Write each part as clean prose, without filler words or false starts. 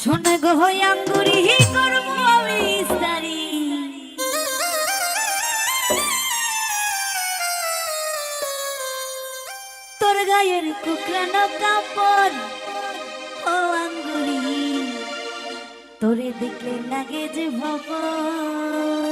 শোনা গো আঙ্গুরি করবো আমি ইস্তারি তোর গায়ের কুকরানো কাপড় ও আঙ্গুরি তোরে দেখলে লাগে যে ভবন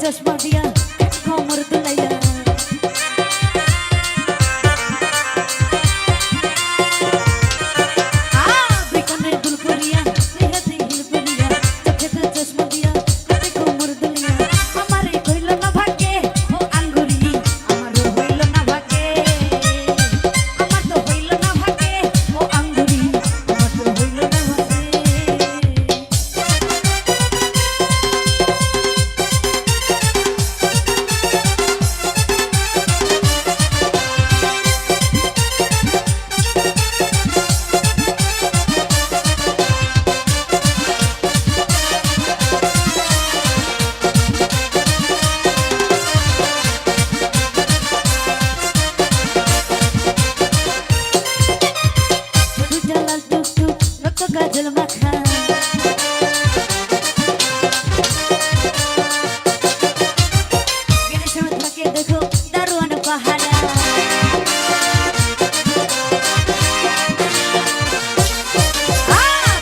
চশমা দিয়া কোমর দুলাইয়া বিকানের দুল করিয়া নিহাতে হিল করিয়া চোখেতে চশমা দিয়া হাতে কোমর দুলিয়া আমারে কইল না ভাগে ও আঙ্গুরি আমারে হইল না ভাগে আমার তো হইল না ভাগে ও আঙ্গুরি আমার তো হইল না ভাগে কাজল মাখা গেলে সময় থাকে দেখো দারুয়ান পাহাড়া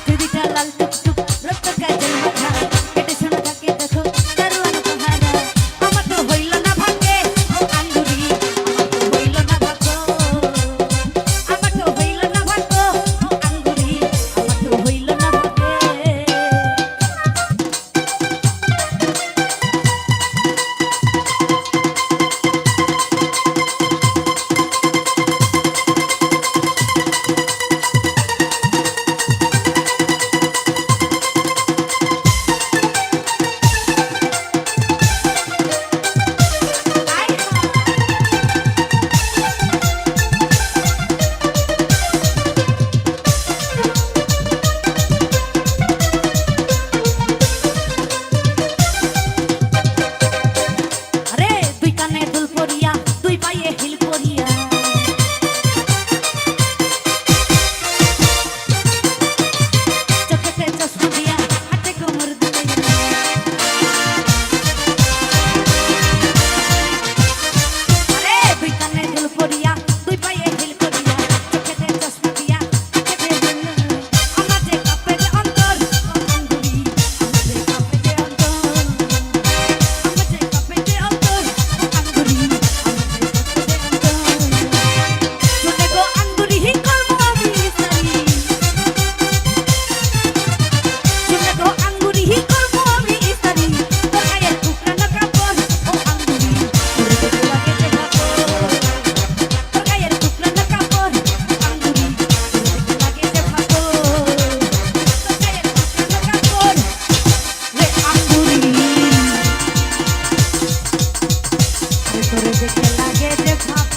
দুইটা লাল টুকটুক রক্ত কাজল মাখা গেলে সময় থাকে দেখো দারুয়ান পাহাড়া আমার তো হইল না ভাগে ও আঙ্গুরি আমার তো হইল না ভাগো আমার তো হইল না ভাগো ও আঙ্গুরি আমার তো হইল না ছাপ